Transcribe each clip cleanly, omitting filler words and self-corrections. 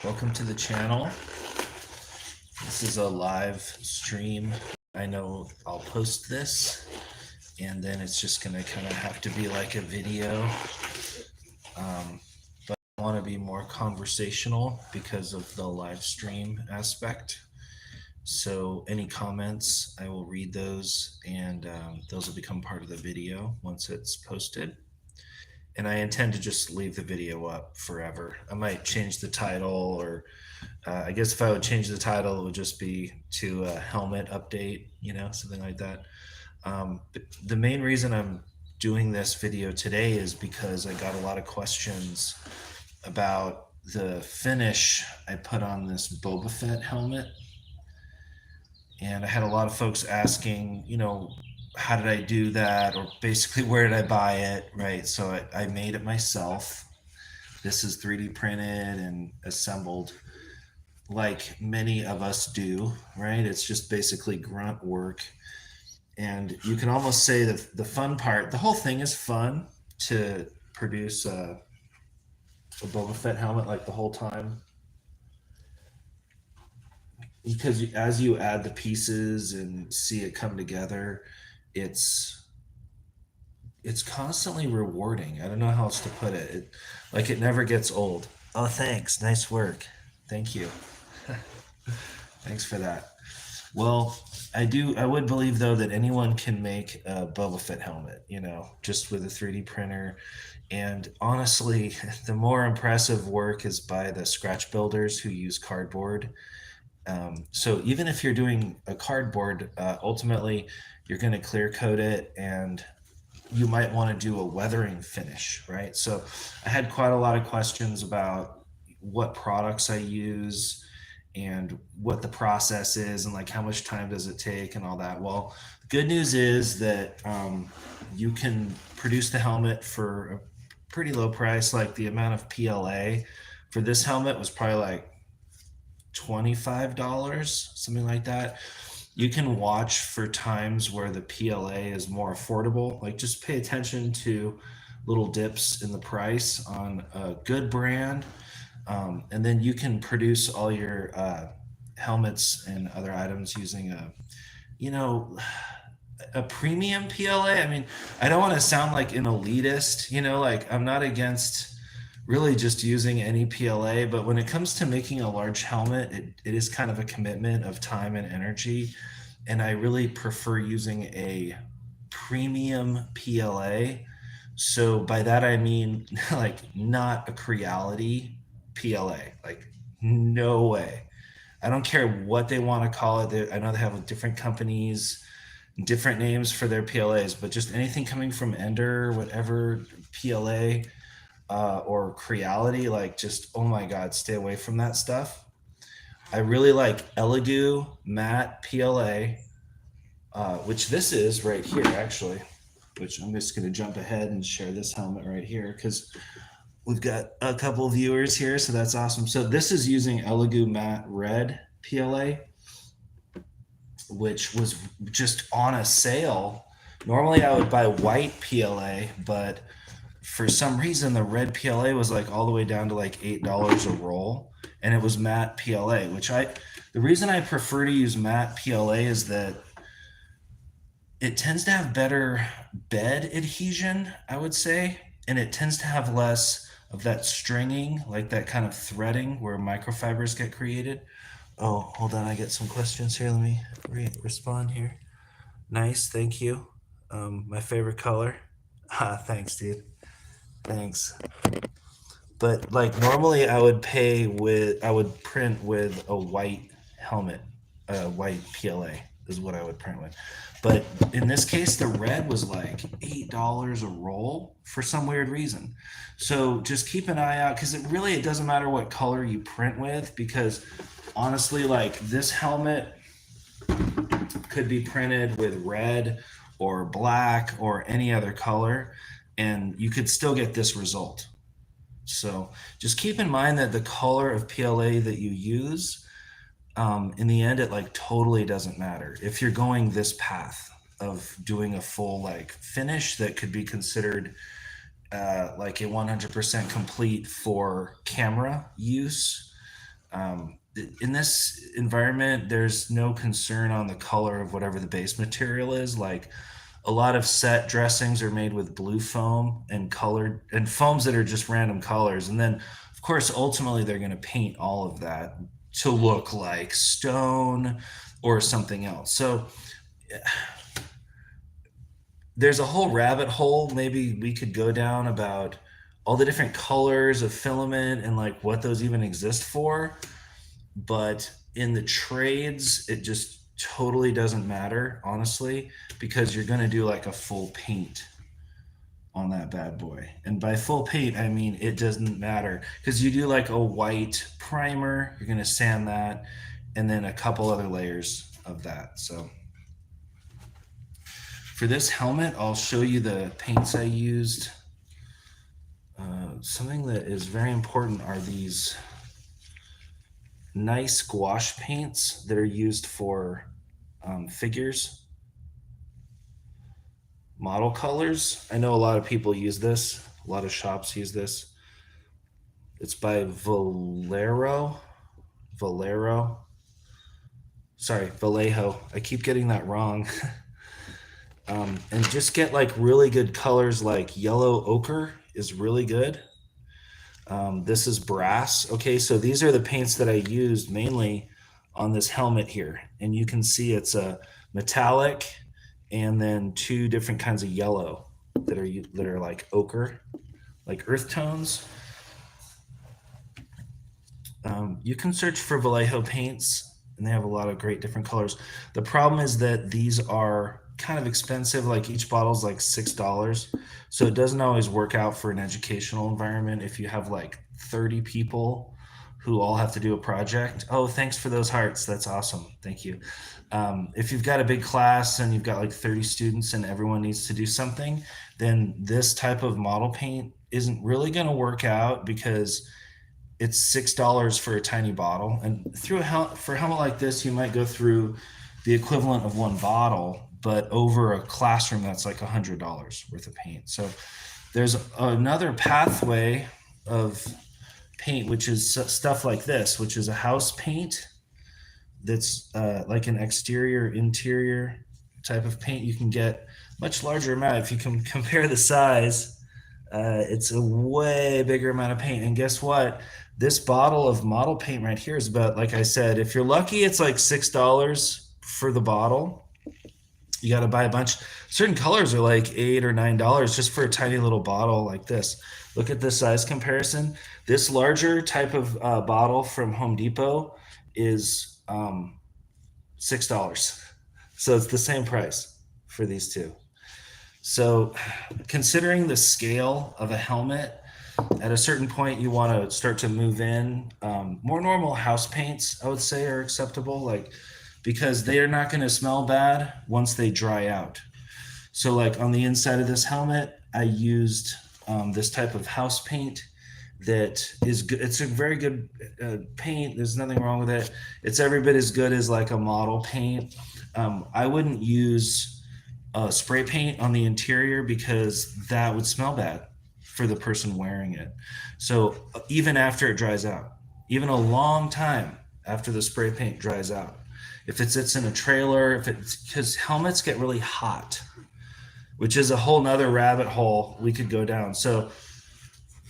Welcome to the channel. This is a live stream. I know I'll post this and then it's just gonna kind of have to be like a video. But I want to be more conversational because of the live stream aspect. So any comments, I will read those and those will become part of the video once it's posted. And I intend to just leave the video up forever. I might change the title, or I guess if I would change the title, it would just be to a helmet update, something like that. But the main reason I'm doing this video today is because I got a lot of questions about the finish I put on this Boba Fett helmet. And I had a lot of folks asking, how did I do that? Or basically, where did I buy it? Right. So I made it myself. This is 3D printed and assembled like many of us do, right? It's just basically grunt work. And you can almost say that the fun part, the whole thing is fun to produce a Boba Fett helmet like the whole time. Because as you add the pieces and see it come together, it's constantly rewarding. I don't know how else to put it. It never gets old. Oh, thanks. Nice work. Thank you. Thanks for that. Well, I would believe though that anyone can make a Boba Fett helmet, just with a 3D printer. And honestly, the more impressive work is by the scratch builders who use cardboard. So even if you're doing a cardboard, ultimately you're going to clear coat it and you might want to do a weathering finish, right? So I had quite a lot of questions about what products I use and what the process is and like how much time does it take and all that. Well, the good news is that you can produce the helmet for a pretty low price. Like the amount of PLA for this helmet was probably like $25, something like that. You can watch for times where the PLA is more affordable. Like just pay attention to little dips in the price on a good brand. And then you can produce all your helmets and other items using a premium PLA. I mean, I don't want to sound like an elitist, like I'm not against really just using any PLA, but when it comes to making a large helmet, it is kind of a commitment of time and energy. And I really prefer using a premium PLA. So by that, I mean like not a Creality PLA, like no way. I don't care what they want to call it. I know they have different companies, different names for their PLAs, but just anything coming from Ender, whatever PLA, or Creality, like just, oh my God, stay away from that stuff. I really like Elegoo matte PLA, which this is right here actually, which I'm just going to jump ahead and share this helmet right here because we've got a couple of viewers here, so that's awesome. So this is using Elegoo matte red PLA, which was just on a sale. Normally I would buy white PLA, but for some reason the red PLA was like all the way down to like $8 a roll, and it was matte PLA, the reason I prefer to use matte PLA is that it tends to have better bed adhesion, I would say, and it tends to have less of that stringing, like that kind of threading where microfibers get created. Oh, hold on, I get some questions here. Let me respond here. Nice, thank you. My favorite color. Thanks, dude. Thanks. But like normally I would print with a white helmet, a white PLA is what I would print with. But in this case, the red was like $8 a roll for some weird reason. So just keep an eye out, because it doesn't matter what color you print with, because honestly, like this helmet could be printed with red or black or any other color, and you could still get this result. So just keep in mind that the color of PLA that you use, in the end, it like totally doesn't matter. If you're going this path of doing a full like finish that could be considered like a 100% complete for camera use, In this environment, there's no concern on the color of whatever the base material is. Like a lot of set dressings are made with blue foam and colored and foams that are just random colors. And then, of course, ultimately they're going to paint all of that to look like stone or something else. So there's a whole rabbit hole maybe we could go down about all the different colors of filament and like what those even exist for. But in the trades, it just totally doesn't matter, honestly, because you're going to do like a full paint on that bad boy. And by full paint, I mean it doesn't matter because you do like a white primer, you're going to sand that, and then a couple other layers of that. So for this helmet, I'll show you the paints I used. Something that is very important are these nice gouache paints that are used for figures. Model colors. I know a lot of people use this. A lot of shops use this. It's by Valero. Sorry, Vallejo. I keep getting that wrong. And just get like really good colors like yellow ochre is really good. This is brass. Okay, so these are the paints that I used mainly on this helmet here. And you can see it's a metallic and then two different kinds of yellow that are like ochre, like earth tones. You can search for Vallejo paints and they have a lot of great different colors. The problem is that these are kind of expensive. Like each bottle is like $6. So it doesn't always work out for an educational environment. If you have like 30 people who all have to do a project. Oh, thanks for those hearts. That's awesome. Thank you. If you've got a big class and you've got like 30 students and everyone needs to do something, then this type of model paint isn't really going to work out because it's $6 for a tiny bottle. And for a helmet like this, you might go through the equivalent of one bottle, but over a classroom, that's like $100 worth of paint. So there's another pathway of paint, which is stuff like this, which is a house paint that's like an exterior, interior type of paint. You can get much larger amount. If you can compare the size, it's a way bigger amount of paint. And guess what? This bottle of model paint right here is about, like I said, if you're lucky, it's like $6 for the bottle. You got to buy a bunch. Certain colors are like $8 or $9 just for a tiny little bottle like this. Look at this size comparison. This larger type of bottle from Home Depot is $6. So it's the same price for these two. So considering the scale of a helmet, at a certain point you want to start to move in. More normal house paints, I would say, are acceptable, like because they are not going to smell bad once they dry out. So like on the inside of this helmet, I used this type of house paint that is good. It's a very good paint. There's nothing wrong with it. It's every bit as good as like a model paint. I wouldn't use spray paint on the interior because that would smell bad for the person wearing it. So even after it dries out, even a long time after the spray paint dries out, if it sits in a trailer, because helmets get really hot, which is a whole nother rabbit hole we could go down. So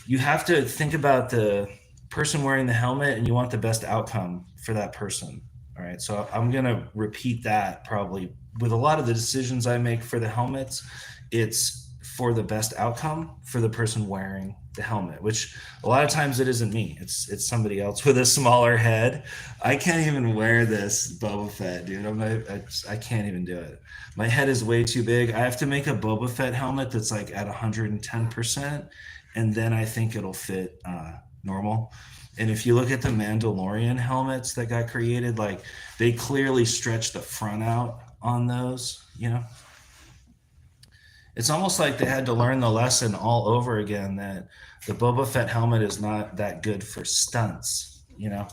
you have to think about the person wearing the helmet and you want the best outcome for that person. All right. So I'm going to repeat that probably with a lot of the decisions I make for the helmets. It's for the best outcome for the person wearing the helmet, which a lot of times it isn't me. It's somebody else with a smaller head. I can't even wear this Boba Fett, dude. I can't even do it. My head is way too big. I have to make a Boba Fett helmet that's like at 110%, and then I think it'll fit normal. And if you look at the Mandalorian helmets that got created, like they clearly stretch the front out on those, you know. It's almost like they had to learn the lesson all over again that the Boba Fett helmet is not that good for stunts, you know.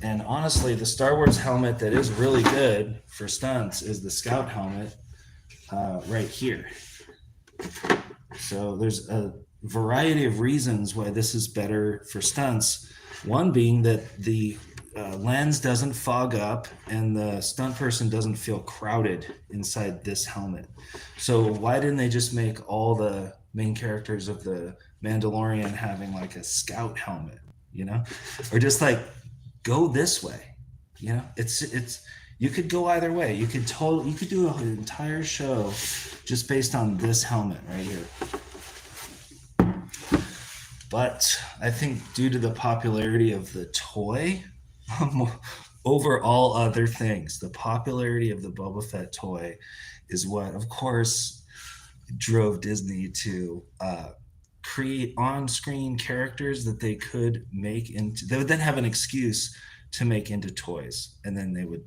And honestly, the Star Wars helmet that is really good for stunts is the Scout helmet right here. So there's a variety of reasons why this is better for stunts. One being that the lens doesn't fog up and the stunt person doesn't feel crowded inside this helmet. So why didn't they just make all the main characters of the Mandalorian having like a scout helmet, you know, or just like go this way, you know? It's you could go either way. You could do an entire show just based on this helmet right here. But I think due to the popularity of the toy, over all other things, the popularity of the Boba Fett toy is what, of course, drove Disney to create on-screen characters that they could make into. They would then have an excuse to make into toys, and then they would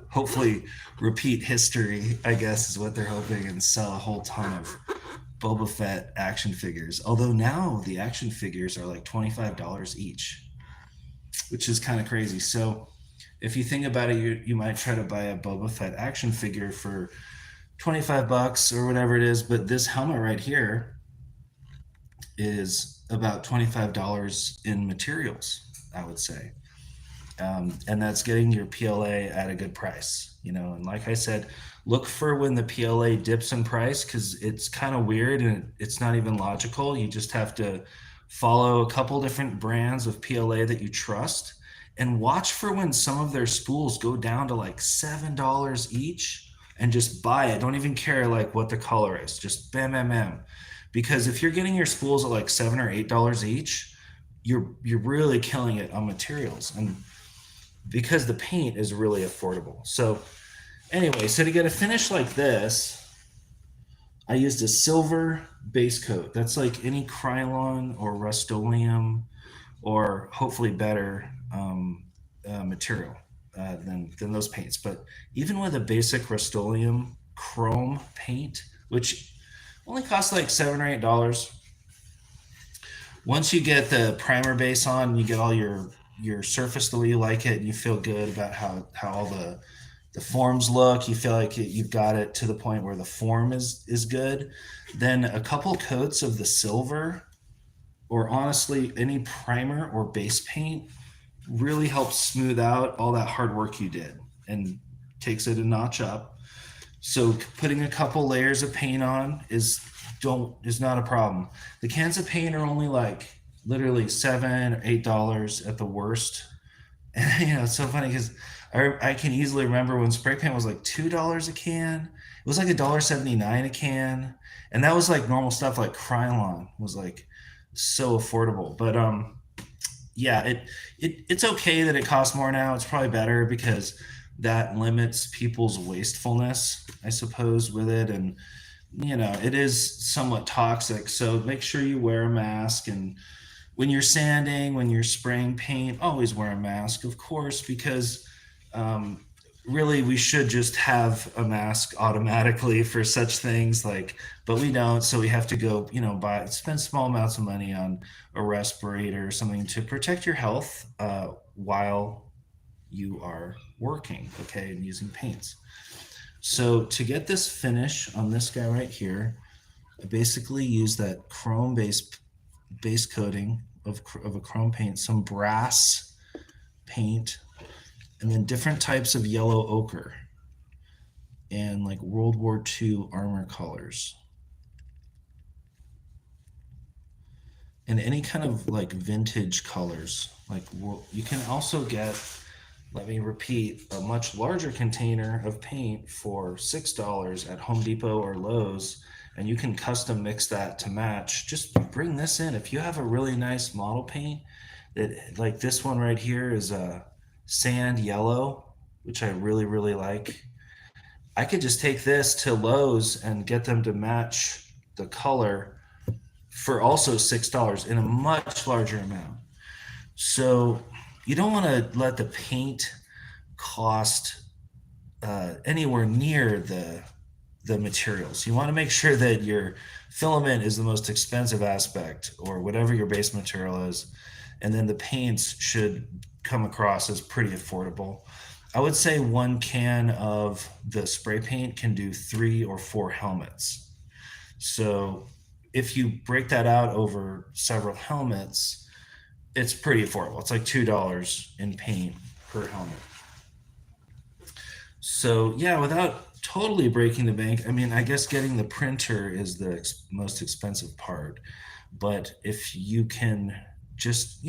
hopefully repeat history. I guess is what they're hoping, and sell a whole ton of Boba Fett action figures. Although now the action figures are like $25 each, which is kind of crazy. So if you think about it, you might try to buy a Boba Fett action figure for 25 bucks or whatever it is, but this helmet right here is about $25 in materials, I would say. And that's getting your PLA at a good price, you know. And like I said, look for when the PLA dips in price because it's kind of weird and it's not even logical. You just have to follow a couple different brands of PLA that you trust and watch for when some of their spools go down to like $7 each and just buy it. Don't even care like what the color is, just bam, bam, bam. Because if you're getting your spools at like $7 or $8 each, you're really killing it on materials. And because the paint is really affordable. So anyway, so to get a finish like this, I used a silver base coat. That's like any Krylon or Rust-Oleum or hopefully better material than those paints. But even with a basic Rust-Oleum chrome paint, which only costs like $7 or $8, once you get the primer base on, you get all your surface the way you like it, and you feel good about how all the forms look. You feel like you've got it to the point where the form is good. Then a couple coats of the silver, or honestly any primer or base paint, really helps smooth out all that hard work you did and takes it a notch up. So putting a couple layers of paint on is not a problem. The cans of paint are only like literally $7 or $8 at the worst. And you know, it's so funny because I can easily remember when spray paint was like $2 a can. It was like $1.79 a can, and that was like normal stuff. Like Krylon was like so affordable. But yeah, it's okay that it costs more now. It's probably better because that limits people's wastefulness, I suppose, with it. And you know, it is somewhat toxic. So make sure you wear a mask. And when you're sanding, when you're spraying paint, always wear a mask, of course, because um, really we should just have a mask automatically for such things. Like, but we don't. So we have to go, you know, spend small amounts of money on a respirator or something to protect your health while you are working, okay, and using paints. So to get this finish on this guy right here, I basically use that chrome base coating of a chrome paint, some brass paint, and then different types of yellow ochre and like World War II armor colors. And any kind of like vintage colors. Like you can also get, let me repeat, a much larger container of paint for $6 at Home Depot or Lowe's, and you can custom mix that to match. Just bring this in. If you have a really nice model paint that, like this one right here is a sand yellow, which I really, really like. I could just take this to Lowe's and get them to match the color for also $6 in a much larger amount. So you don't want to let the paint cost anywhere near the materials. You want to make sure that your filament is the most expensive aspect, or whatever your base material is, and then the paints should come across as pretty affordable. I would say one can of the spray paint can do 3 or 4 helmets. So if you break that out over several helmets, It's pretty affordable. It's like $2 in paint per helmet. So yeah, without totally breaking the bank, I mean, I guess getting the printer is the most expensive part. But if you can just,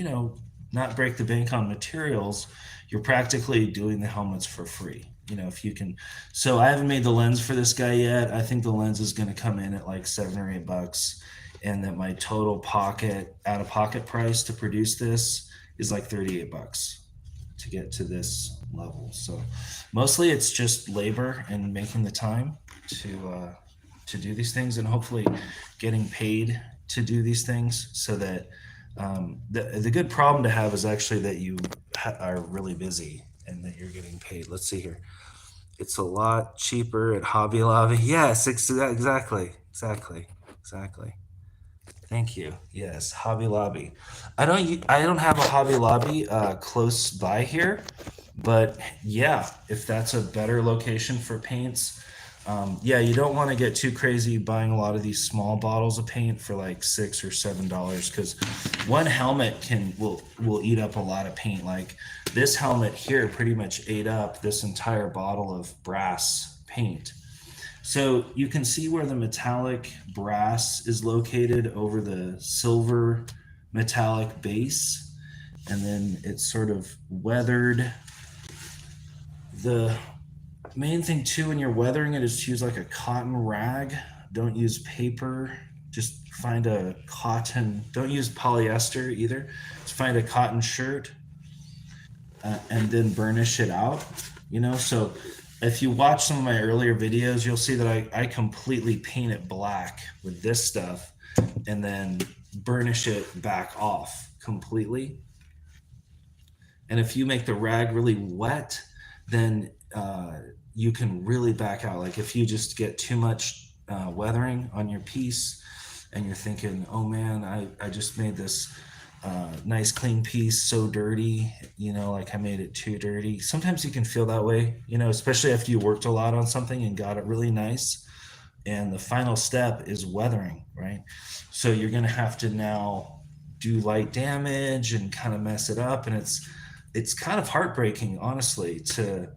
not break the bank on materials, you're practically doing the helmets for free. If you can. So I haven't made the lens for this guy yet. I think the lens is going to come in at like $7 or $8, and that my total out of pocket price to produce this is like $38 to get to this level. So mostly it's just labor and making the time to do these things, and hopefully getting paid to do these things, so that the good problem to have is actually that you are really busy and that you're getting paid. Let's see here. It's a lot cheaper at Hobby Lobby. Yes, exactly. Thank you. Yes, Hobby Lobby. I don't have a Hobby Lobby close by here, but yeah, if that's a better location for paints, yeah, you don't want to get too crazy buying a lot of these small bottles of paint for like $6 or $7, because one helmet will eat up a lot of paint. Like this helmet here pretty much ate up this entire bottle of brass paint. So you can see where the metallic brass is located over the silver metallic base, and then it's sort of weathered. The main thing too when you're weathering it is to use like a cotton rag. Don't use paper. Just find a cotton. Don't use polyester either. Just find a cotton shirt, and then burnish it out. So if you watch some of my earlier videos, you'll see that I completely paint it black with this stuff and then burnish it back off completely. And if you make the rag really wet, then you can really back out. Like if you just get too much weathering on your piece and you're thinking, oh man, I just made this nice clean piece so dirty, like I made it too dirty. Sometimes you can feel that way, especially after you worked a lot on something and got it really nice. And the final step is weathering, right? So you're going to have to now do light damage and kind of mess it up. And it's kind of heartbreaking, honestly, to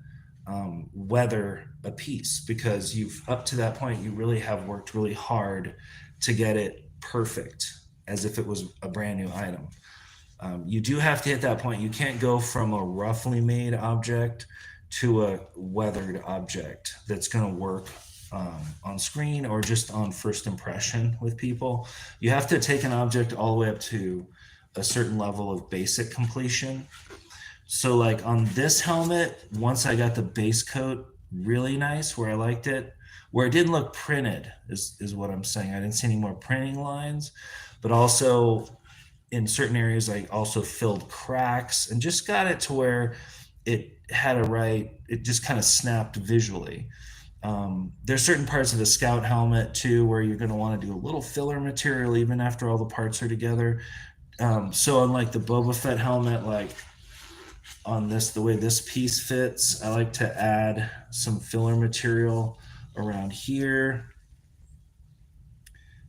weather a piece, because you've up to that point you really have worked really hard to get it perfect as if it was a brand new item. You do have to hit that point. You can't go from a roughly made object to a weathered object that's going to work on screen or just on first impression with people. You have to take an object all the way up to a certain level of basic completion. So, like on this helmet, once I got the base coat really nice, where I liked it, where it didn't look printed, is what I'm saying. I didn't see any more printing lines, but also in certain areas, I also filled cracks and just got it to where it just kind of snapped visually. There's certain parts of the scout helmet too where you're going to want to do a little filler material even after all the parts are together. So on like the Boba Fett helmet, like on this, the way this piece fits, I like to add some filler material around here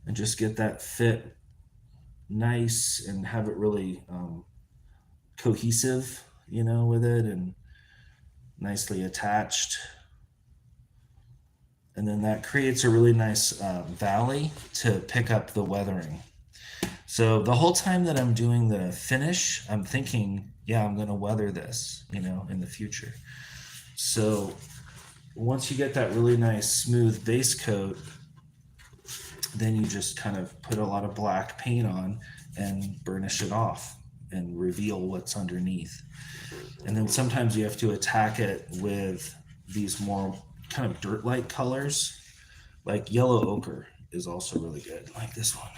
and just get that fit nice and have it really cohesive, with it and nicely attached. And then that creates a really nice valley to pick up the weathering. So the whole time that I'm doing the finish, I'm thinking, yeah, I'm going to weather this, in the future. So once you get that really nice smooth base coat, then you just kind of put a lot of black paint on and burnish it off and reveal what's underneath. And then sometimes you have to attack it with these more kind of dirt-like colors, like yellow ochre is also really good, like this one.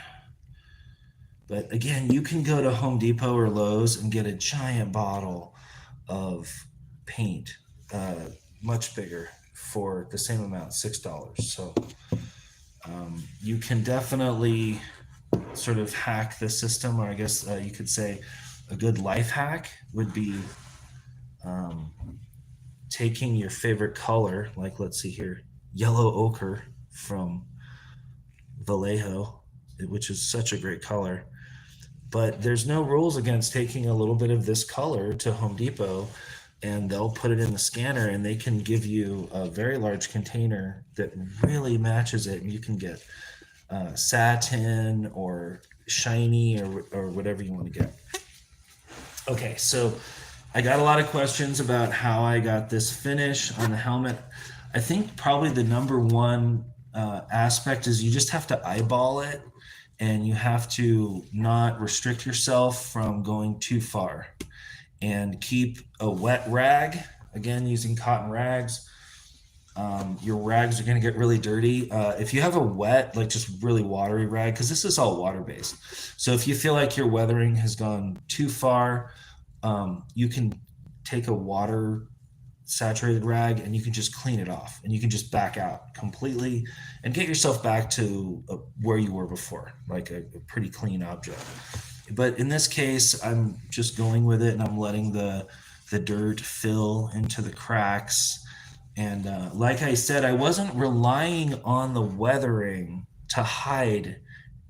But again, you can go to Home Depot or Lowe's and get a giant bottle of paint, much bigger, for the same amount, $6. So you can definitely sort of hack the system, or I guess you could say a good life hack would be taking your favorite color, like let's see here, yellow ochre from Vallejo, which is such a great color, But there's no rules against taking a little bit of this color to Home Depot, and they'll put it in the scanner, and they can give you a very large container that really matches it, and you can get satin or shiny or whatever you want to get. Okay, so I got a lot of questions about how I got this finish on the helmet. I think probably the number one aspect is you just have to eyeball it, and you have to not restrict yourself from going too far, and keep a wet rag, again using cotton rags. Your rags are going to get really dirty. If you have a wet, like just really watery rag, because this is all water based. So if you feel like your weathering has gone too far, you can take a water saturated rag and you can just clean it off, and you can just back out completely and get yourself back to where you were before, like a pretty clean object. But in this case, I'm just going with it, and I'm letting the dirt fill into the cracks. And like I said, I wasn't relying on the weathering to hide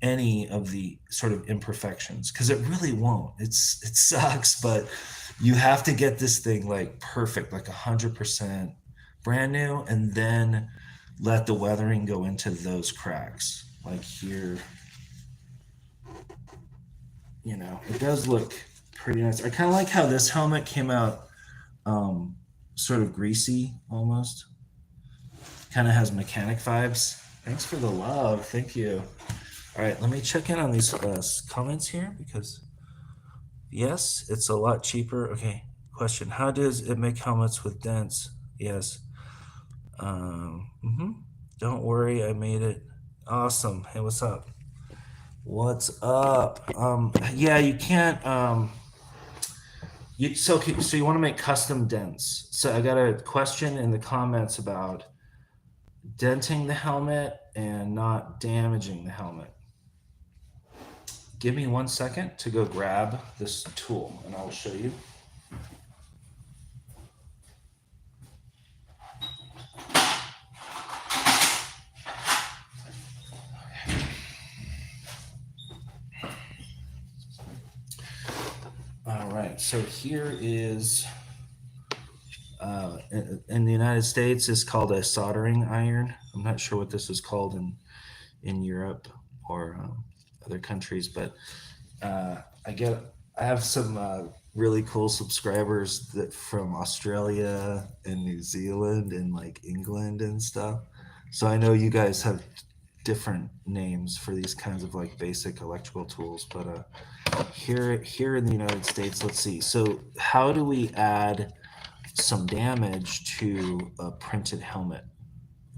any of the sort of imperfections, because it really won't. It sucks, but you have to get this thing like perfect, like 100% brand new, and then let the weathering go into those cracks. Like here, it does look pretty nice. I kind of like how this helmet came out sort of greasy almost. Kind of has mechanic vibes. Thanks for the love. Thank you. All right, let me check in on these comments here, because yes, it's a lot cheaper. Okay, question. How does it make helmets with dents? Yes. Don't worry, I made it. Awesome. Hey, what's up? What's up? Yeah, you can't. So you want to make custom dents? So I got a question in the comments about denting the helmet and not damaging the helmet. Give me 1 second to go grab this tool, and I'll show you. All right, so here is, in the United States, it's called a soldering iron. I'm not sure what this is called in Europe or other countries, but I have some really cool subscribers that from Australia and New Zealand and like England and stuff. So I know you guys have different names for these kinds of like basic electrical tools, but here in the United States, let's see. So how do we add some damage to a printed helmet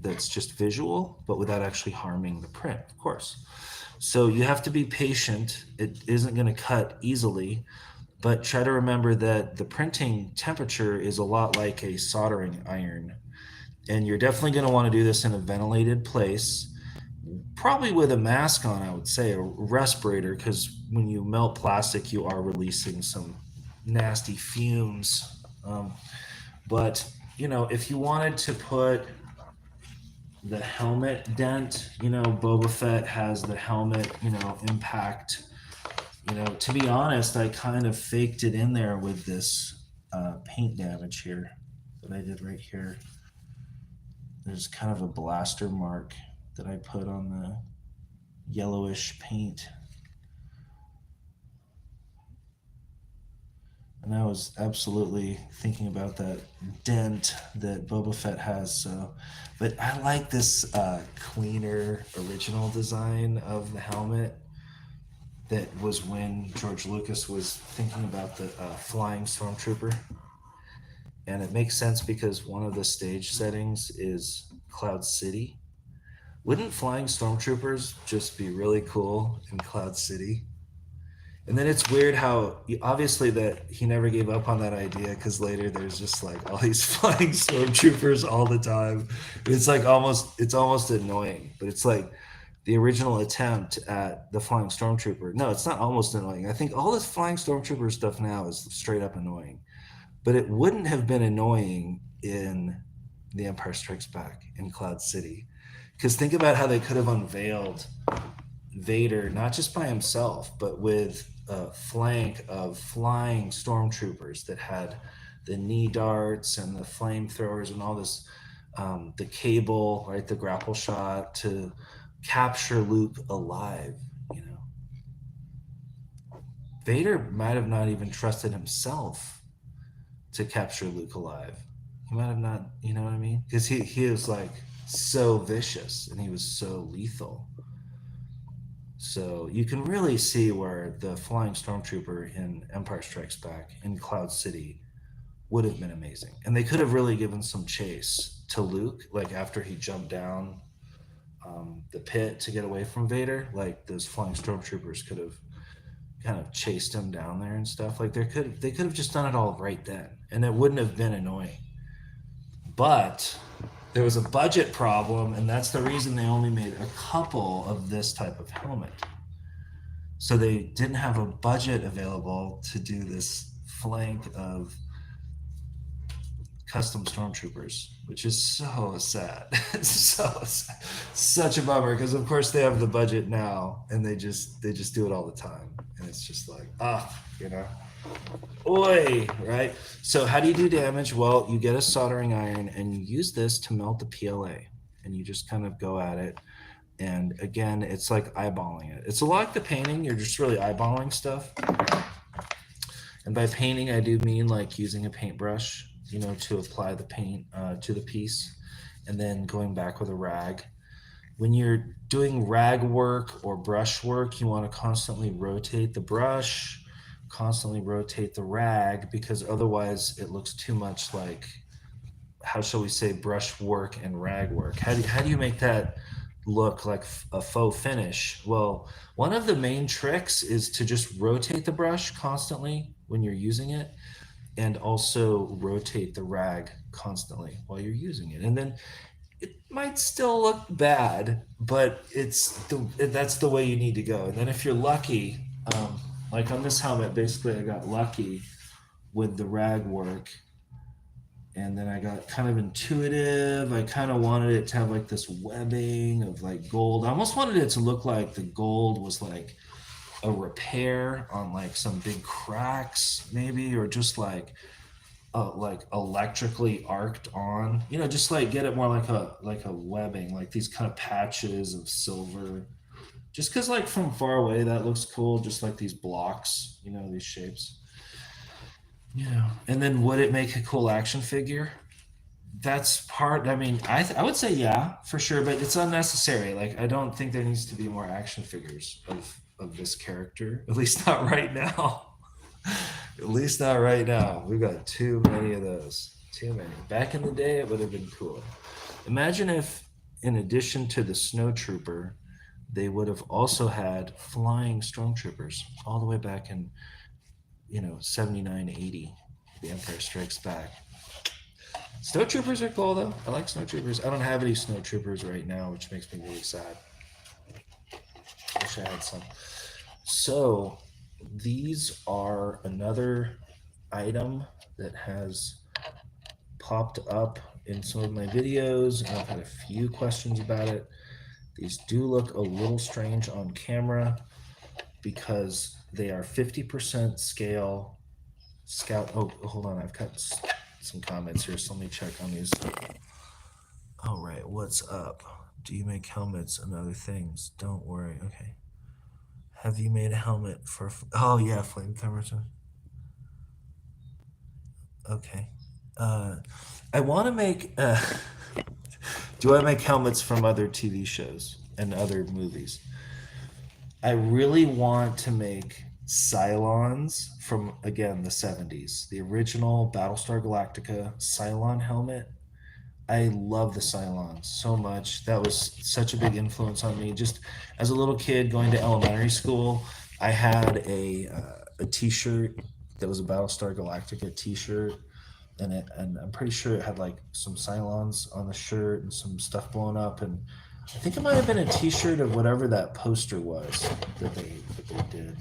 that's just visual, but without actually harming the print, of course? So you have to be patient. It isn't going to cut easily, but try to remember that the printing temperature is a lot like a soldering iron. And you're definitely going to want to do this in a ventilated place, probably with a mask on, I would say, a respirator, because when you melt plastic, you are releasing some nasty fumes. But, if you wanted to put the helmet dent, Boba Fett has the helmet, impact. To be honest, I kind of faked it in there with this paint damage here that I did right here. There's kind of a blaster mark that I put on the yellowish paint. And I was absolutely thinking about that dent that Boba Fett has. So, but I like this cleaner original design of the helmet. That was when George Lucas was thinking about the flying stormtrooper. And it makes sense because one of the stage settings is Cloud City. Wouldn't flying stormtroopers just be really cool in Cloud City? And then it's weird how obviously that he never gave up on that idea, because later there's just like all these flying stormtroopers all the time. It's like it's almost annoying, but it's like the original attempt at the flying stormtrooper. No, it's not almost annoying. I think all this flying stormtrooper stuff now is straight up annoying, but it wouldn't have been annoying in The Empire Strikes Back in Cloud City, because think about how they could have unveiled Vader, not just by himself, but with a flank of flying stormtroopers that had the knee darts and the flamethrowers and all this, the cable, right, the grapple shot to capture Luke alive. You know, Vader might have not even trusted himself to capture Luke alive. He might have not, you know what I mean? Because he was like so vicious and he was so lethal. So you can really see where the flying stormtrooper in Empire Strikes Back in Cloud City would have been amazing. And they could have really given some chase to Luke, like after he jumped down the pit to get away from Vader. Like those flying stormtroopers could have kind of chased him down there and stuff. Like they could have just done it all right then, and it wouldn't have been annoying. But there was a budget problem, and that's the reason they only made a couple of this type of helmet. So they didn't have a budget available to do this flank of custom stormtroopers, which is so sad. So sad. Such a bummer, because of course they have the budget now, and they just do it all the time, and it's just like you know, oi, right? So how do you do damage? Well, you get a soldering iron, and you use this to melt the PLA, and you just kind of go at it. And again, it's like eyeballing it. It's a lot like the painting. You're just really eyeballing stuff. And by painting, I do mean like using a paintbrush, you know, to apply the paint to the piece, and then going back with a rag. When you're doing rag work or brush work, you want to constantly rotate the brush, constantly rotate the rag, because otherwise it looks too much like, how shall we say, brush work and rag work. How do you make that look like a faux finish? Well, one of the main tricks is to just rotate the brush constantly when you're using it, and also rotate the rag constantly while you're using it. And then it might still look bad, but that's the way you need to go. And then if you're lucky, like on this helmet, basically I got lucky with the rag work, and then I got kind of intuitive. I kind of wanted it to have like this webbing of like gold. I almost wanted it to look like the gold was like a repair on like some big cracks maybe, or just like electrically arced on, you know, just like get it more like a webbing, like these kind of patches of silver, just because like from far away that looks cool, just like these blocks, you know, these shapes. Yeah. And then would it make a cool action figure? That's part, I mean, I would say yeah, for sure, but it's unnecessary. Like I don't think there needs to be more action figures of this character, at least not right now. At least not right now. We've got too many of those. Too many. Back in the day, it would have been cool. Imagine if, in addition to the snow trooper, they would have also had flying stormtroopers all the way back in, you know, 79, 80. The Empire Strikes Back. Snow troopers are cool though. I like snow troopers. I don't have any snow troopers right now, which makes me really sad. Wish I had some. So these are another item that has popped up in some of my videos, and I've had a few questions about it. These do look a little strange on camera because they are 50% scale scout. Oh, hold on. I've got some comments here, so let me check on these. All right, what's up? Do you make helmets and other things? Don't worry. Okay. Have you made a helmet for? Oh yeah, flamethrowers. Okay. I want to make. Do I make helmets from other TV shows and other movies? I really want to make Cylons from, again, the 70s. The original Battlestar Galactica Cylon helmet. I love the Cylons so much. That was such a big influence on me. Just as a little kid going to elementary school, I had a T-shirt that was a Battlestar Galactica T-shirt, and I'm pretty sure it had like some Cylons on the shirt and some stuff blown up, and I think it might have been a T-shirt of whatever that poster was that they did.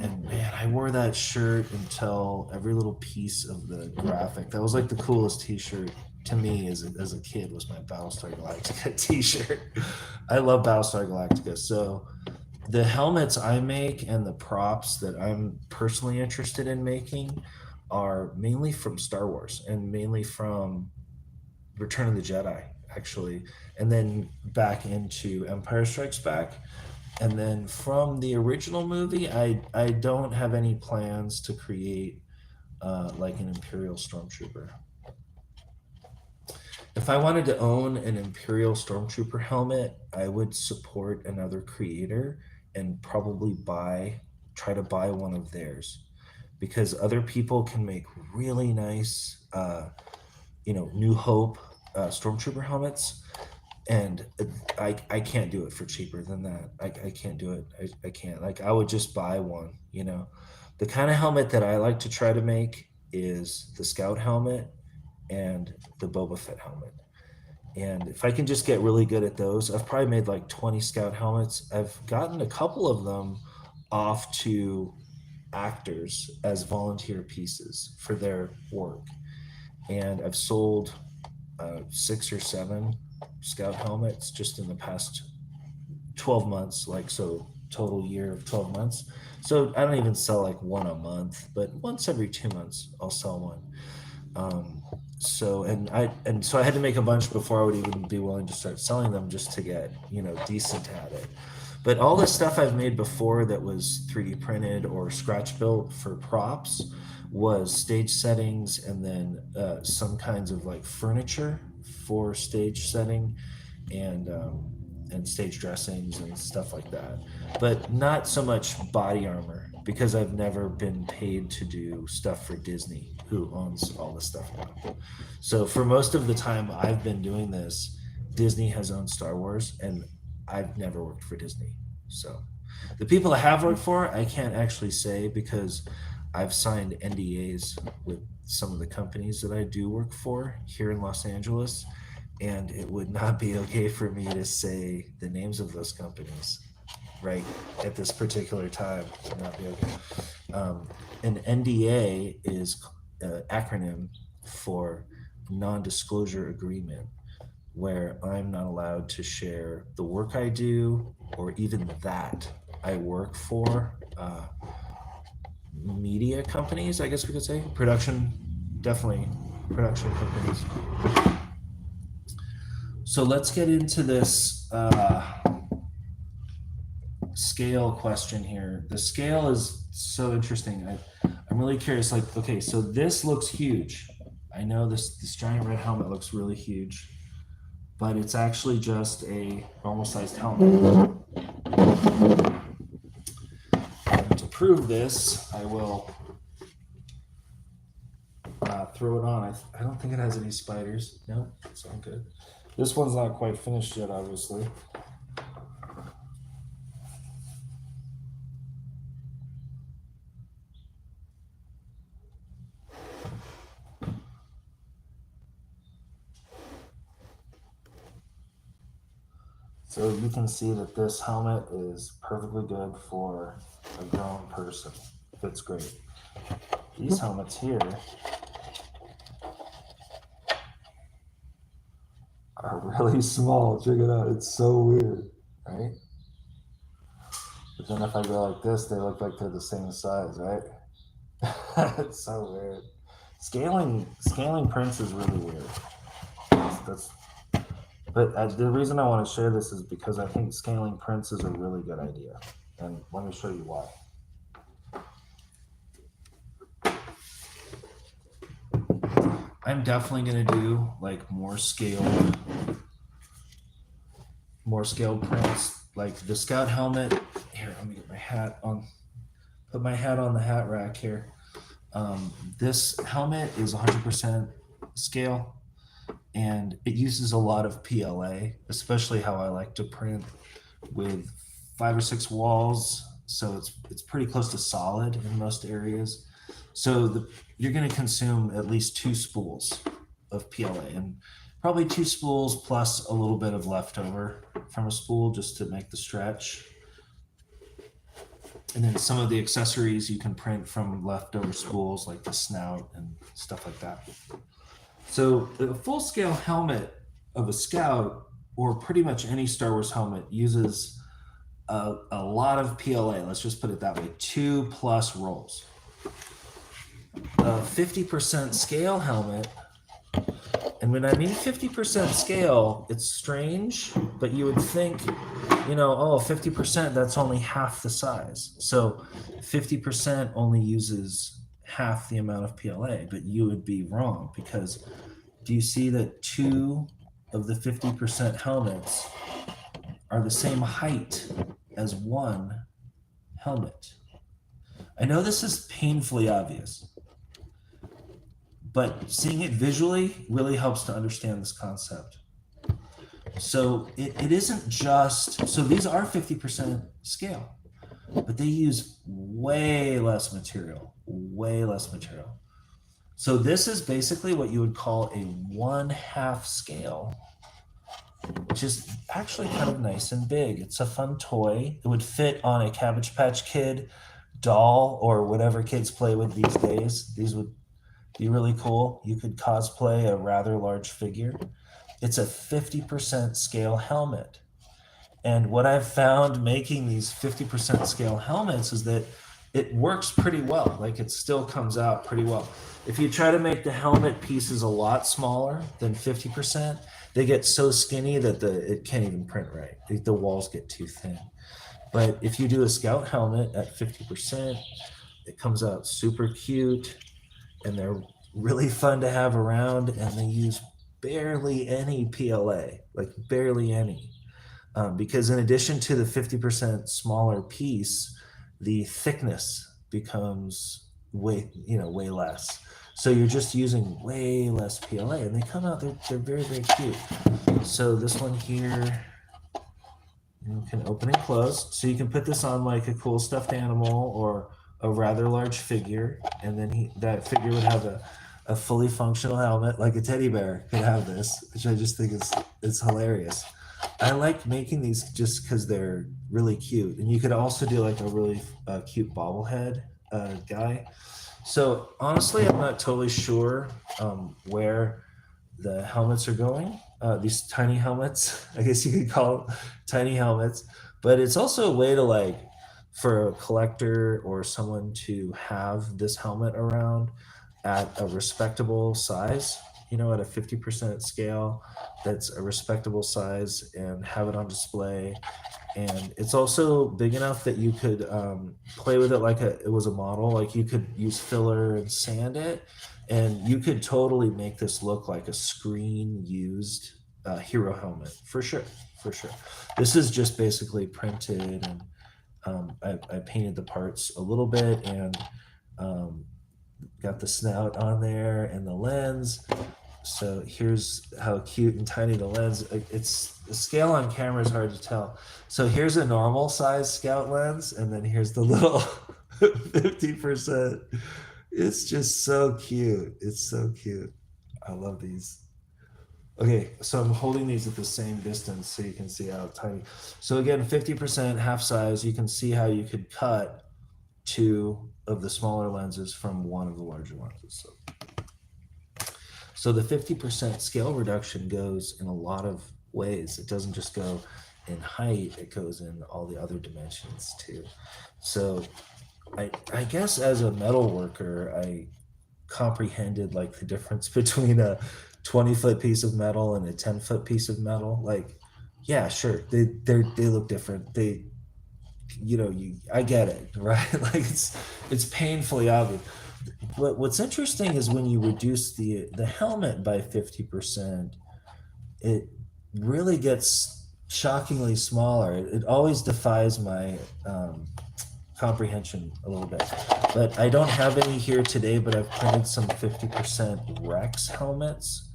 And man, I wore that shirt until every little piece of the graphic. That was like the coolest T-shirt to me as a kid was my Battlestar Galactica t-shirt. I love Battlestar Galactica. So the helmets I make and the props that I'm personally interested in making are mainly from Star Wars and mainly from Return of the Jedi, actually, and then back into Empire Strikes Back. And then from the original movie, I don't have any plans to create like an Imperial Stormtrooper. If I wanted to own an Imperial Stormtrooper helmet, I would support another creator and probably try to buy one of theirs because other people can make really nice, New Hope Stormtrooper helmets, and I can't do it for cheaper than that. I can't do it. I can't. Like I would just buy one. The kind of helmet that I like to try to make is the Scout helmet and the Boba Fett helmet. And if I can just get really good at those, I've probably made like 20 Scout helmets. I've gotten a couple of them off to actors as volunteer pieces for their work. And I've sold 6 or 7 Scout helmets just in the past 12 months, like so total year of 12 months. So I don't even sell like one a month, but once every 2 months I'll sell one. So I had to make a bunch before I would even be willing to start selling them just to get decent at it. But all the stuff I've made before that was 3D printed or scratch built for props was stage settings and then some kinds of like furniture for stage setting and stage dressings and stuff like that. But not so much body armor because I've never been paid to do stuff for Disney, who owns all the stuff now. So for most of the time I've been doing this, Disney has owned Star Wars, and I've never worked for Disney. So the people I have worked for, I can't actually say because I've signed NDAs with some of the companies that I do work for here in Los Angeles, and it would not be okay for me to say the names of those companies right at this particular time. It would not be okay. An NDA is an acronym for non-disclosure agreement, where I'm not allowed to share the work I do or even that I work for media companies, I guess we could say. Definitely production companies. So let's get into this scale question here. The scale is so interesting. I'm really curious. Like, okay, so this looks huge. I know this giant red helmet looks really huge, but it's actually just a normal sized helmet. And to prove this, I will throw it on. I don't think it has any spiders. No, it's all good. This one's not quite finished yet, obviously. So you can see that this helmet is perfectly good for a grown person. Fits great. These helmets here are really small. Check it out. It's so weird, right? But then if I go like this, they look like they're the same size, right? It's so weird. Scaling prints is really weird. But the reason I want to share this is because I think scaling prints is a really good idea. And let me show you why. I'm definitely going to do like more scaled prints, like the Scout helmet. Here, let me get my hat on. Put my hat on the hat rack here. This helmet is 100% scale, and it uses a lot of PLA, especially how I like to print with 5 or 6 walls. So it's pretty close to solid in most areas. So you're going to consume at least 2 spools of PLA, and probably 2 spools plus a little bit of leftover from a spool just to make the stretch. And then some of the accessories you can print from leftover spools, like the snout and stuff like that. So the full scale helmet of a scout, or pretty much any Star Wars helmet, uses a lot of PLA. Let's just put it that way, 2+ rolls. A 50% scale helmet, and when I mean 50% scale, it's strange, but you would think, oh, 50%, that's only half the size. So 50% only uses half the amount of PLA, but you would be wrong, because do you see that 2 of the 50% helmets are the same height as one helmet? I know this is painfully obvious, but seeing it visually really helps to understand this concept. So it isn't just, so these are 50% scale, but they use way less material, way less material. So this is basically what you would call a 1/2 scale, which is actually kind of nice and big. It's a fun toy. It would fit on a Cabbage Patch Kid doll or whatever kids play with these days. These would be really cool. You could cosplay a rather large figure. It's a 50% scale helmet. And what I've found making these 50% scale helmets is that it works pretty well. Like, it still comes out pretty well. If you try to make the helmet pieces a lot smaller than 50%, they get so skinny that it can't even print right. The walls get too thin. But if you do a scout helmet at 50%, it comes out super cute, and they're really fun to have around, and they use barely any PLA, like barely any. Because in addition to the 50% smaller piece, the thickness becomes way less. So you're just using way less PLA, and they come out, they're very, very cute. So this one here, can open and close. So you can put this on like a cool stuffed animal or a rather large figure, and then that figure would have a fully functional helmet, like a teddy bear could have this, which I just think is hilarious. I like making these just because they're really cute, and you could also do like a really cute bobblehead guy. So honestly, I'm not totally sure where the helmets are going. These tiny helmets, I guess you could call them tiny helmets, but it's also a way to, like, for a collector or someone to have this helmet around at a respectable size, at a 50% scale, that's a respectable size, and have it on display. And it's also big enough that you could play with it like it was a model. Like, you could use filler and sand it, and you could totally make this look like a screen used hero helmet, for sure, for sure. This is just basically printed, and I painted the parts a little bit, and um, got the snout on there and the lens. So here's how cute and tiny the lens. It's the scale on camera is hard to tell. So here's a normal size scout lens, and then here's the little 50%. It's just so cute. It's so cute. I love these. Okay, so I'm holding these at the same distance so you can see how tiny. So again, 50% half size. You can see how you could cut 2 of the smaller lenses from 1 of the larger lenses. So the 50% scale reduction goes in a lot of ways. It doesn't just go in height, it goes in all the other dimensions too. So I guess as a metal worker, I comprehended like the difference between a 20-foot piece of metal and a 10-foot piece of metal. Like, yeah, sure, they look different. I get it, right? Like, it's painfully obvious. What's interesting is when you reduce the helmet by 50%, it really gets shockingly smaller. It always defies my comprehension a little bit. But I don't have any here today, but I've printed some 50% Rex helmets,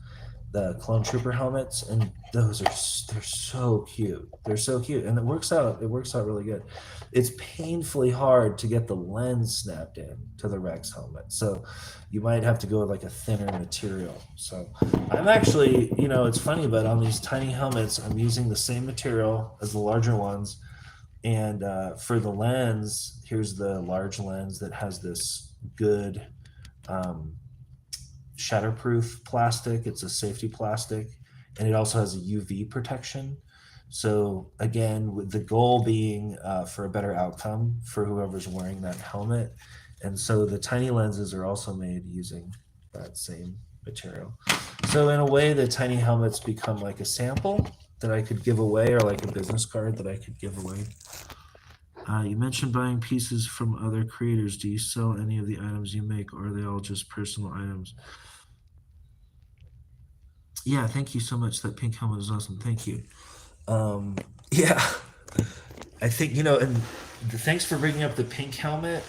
the Clone Trooper helmets, and they're so cute. They're so cute, and it works out really good. It's painfully hard to get the lens snapped in to the Rex helmet, so you might have to go with like a thinner material. So I'm actually, it's funny, but on these tiny helmets, I'm using the same material as the larger ones. And for the lens, here's the large lens that has this good shatterproof plastic. It's a safety plastic, and it also has a UV protection. So again, with the goal being for a better outcome for whoever's wearing that helmet. And so the tiny lenses are also made using that same material. So in a way, the tiny helmets become like a sample that I could give away, or like a business card that I could give away. You mentioned buying pieces from other creators. Do you sell any of the items you make, or are they all just personal items? Yeah, thank you so much. That pink helmet is awesome. Thank you. Yeah, I think, and thanks for bringing up the pink helmet.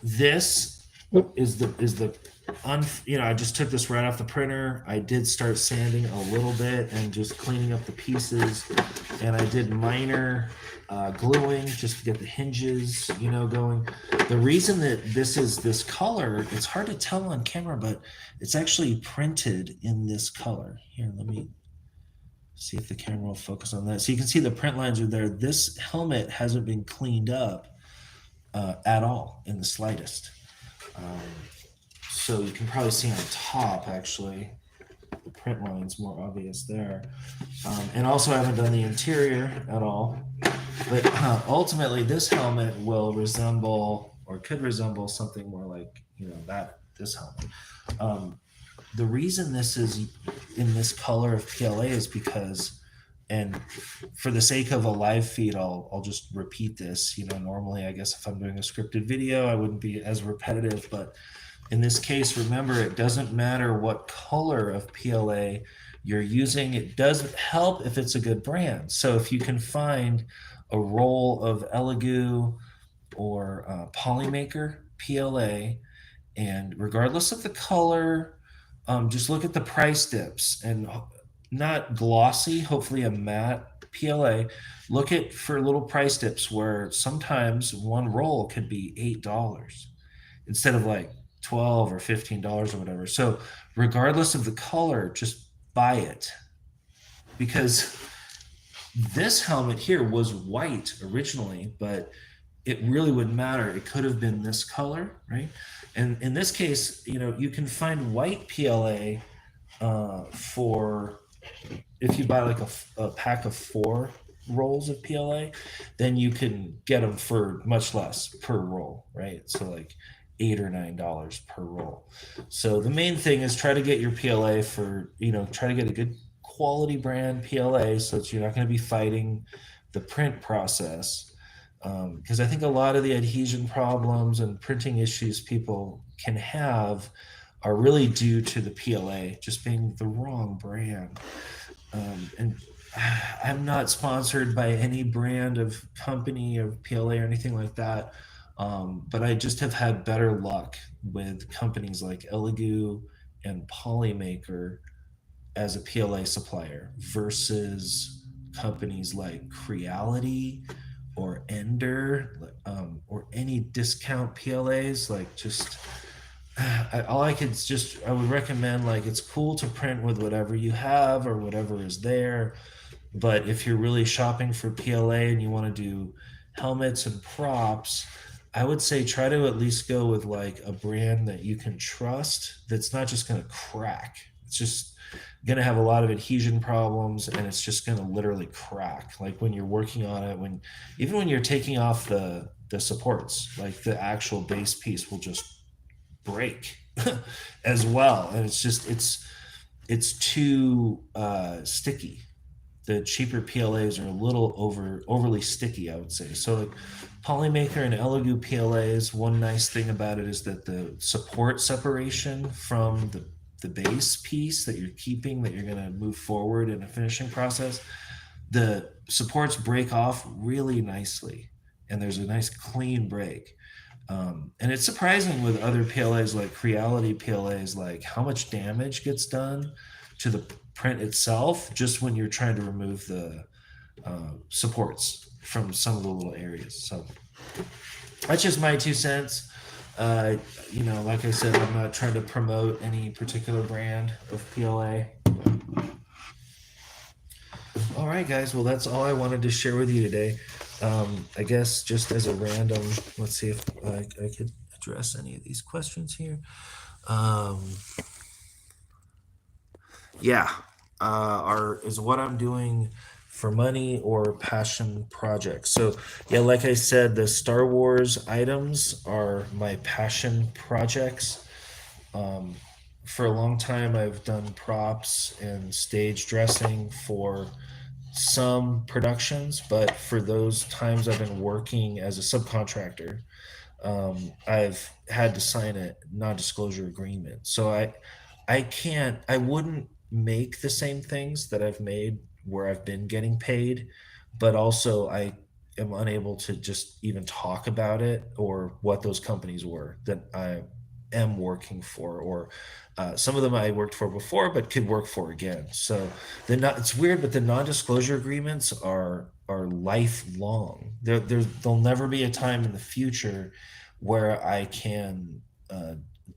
This is the I just took this right off the printer. I did start sanding a little bit and just cleaning up the pieces, and I did minor gluing just to get the hinges going. The reason that this is this color, it's hard to tell on camera, but it's actually printed in this color. Here, let me see if the camera will focus on that. So you can see the print lines are there. This helmet hasn't been cleaned up at all in the slightest. So you can probably see on top, actually, the print line's more obvious there. And also I haven't done the interior at all. But ultimately, this helmet will resemble, or could resemble, something more like, this helmet. The reason this is in this color of PLA is because, and for the sake of a live feed, I'll just repeat this. Normally, I guess if I'm doing a scripted video, I wouldn't be as repetitive, but in this case, remember, it doesn't matter what color of PLA you're using. It does help if it's a good brand. So if you can find a roll of Elegoo or Polymaker PLA, and regardless of the color, just look at the price dips, and not glossy, hopefully a matte PLA. Look at for little price dips where sometimes one roll could be $8 instead of like $12 or $15 or whatever. So regardless of the color, just buy it, because this helmet here was white originally, but it really wouldn't matter. It could have been this color, right? And in this case, you can find white PLA for, if you buy like a pack of 4 rolls of PLA, then you can get them for much less per roll, right? So like $8 or $9 per roll. So the main thing is try to get your PLA for, try to get a good quality brand PLA, so that you're not going to be fighting the print process. Because I think a lot of the adhesion problems and printing issues people can have are really due to the PLA just being the wrong brand. And I'm not sponsored by any brand of company of PLA or anything like that. But I just have had better luck with companies like Elegoo and Polymaker as a PLA supplier versus companies like Creality or Ender, or any discount PLAs. Like, just I would recommend, like, it's cool to print with whatever you have or whatever is there, but if you're really shopping for PLA and you want to do helmets and props, I would say try to at least go with like a brand that you can trust, that's not just going to crack. It's just going to have a lot of adhesion problems, and it's just going to literally crack. Like when you're working on it, even when you're taking off the supports, like the actual base piece will just break as well. And it's too sticky. The cheaper PLAs are a little overly sticky, I would say. So like Polymaker and Elegoo PLAs, one nice thing about it is that the support separation from the base piece that you're keeping, that you're going to move forward in a finishing process, the supports break off really nicely, and there's a nice clean break. And it's surprising with other PLAs like Creality PLAs, like how much damage gets done to the print itself just when you're trying to remove the supports from some of the little areas. So that's just my 2 cents. Like I said, I'm not trying to promote any particular brand of PLA. All right, guys. Well, that's all I wanted to share with you today. I guess just as a random, let's see if I could address any of these questions here. Um, yeah, is what I'm doing for money or passion projects. So yeah, like I said, the Star Wars items are my passion projects. Um, for a long time, I've done props and stage dressing for some productions, but for those times I've been working as a subcontractor, I've had to sign a non-disclosure agreement. So I wouldn't make the same things that I've made where I've been getting paid, but also I am unable to just even talk about it or what those companies were that I am working for, or some of them I worked for before but could work for again. So it's weird, but the non-disclosure agreements are lifelong. There'll never be a time in the future where I can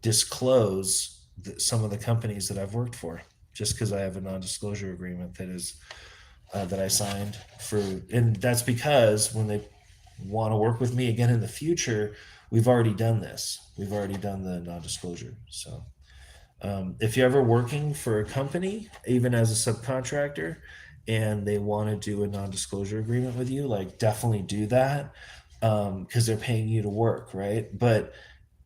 disclose some of the companies that I've worked for, just because I have a non-disclosure agreement that I signed for, and that's because when they want to work with me again in the future, we've already done this. We've already done the non-disclosure. So if you're ever working for a company, even as a subcontractor, and they want to do a non-disclosure agreement with you, like definitely do that, because they're paying you to work, right? But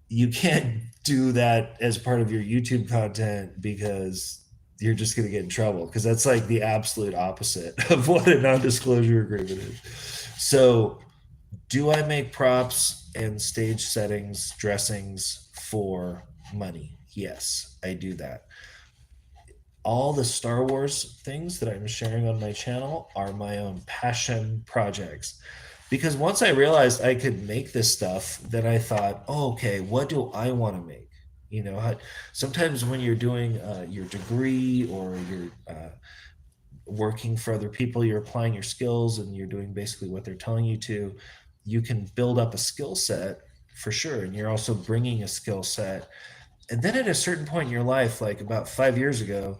you can't do that as part of your YouTube content because you're just going to get in trouble, because that's like the absolute opposite of what a non-disclosure agreement is. So, do I make props and stage settings, dressings for money? Yes, I do that. All the Star Wars things that I'm sharing on my channel are my own passion projects. Because once I realized I could make this stuff, then I thought, oh, okay, what do I want to make? You know, sometimes when you're doing your degree, or you're working for other people, you're applying your skills and you're doing basically what they're telling you to, you can build up a skill set for sure. And you're also bringing a skill set. And then at a certain point in your life, like about 5 years ago,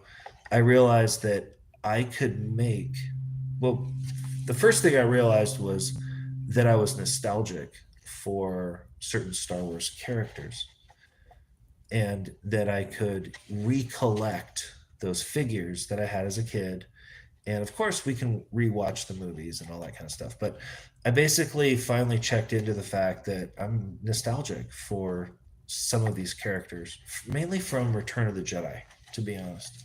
I realized that I could make, well, the first thing I realized was that I was nostalgic for certain Star Wars characters, and that I could recollect those figures that I had as a kid. And of course, we can rewatch the movies and all that kind of stuff. But I basically finally checked into the fact that I'm nostalgic for some of these characters, mainly from Return of the Jedi, to be honest.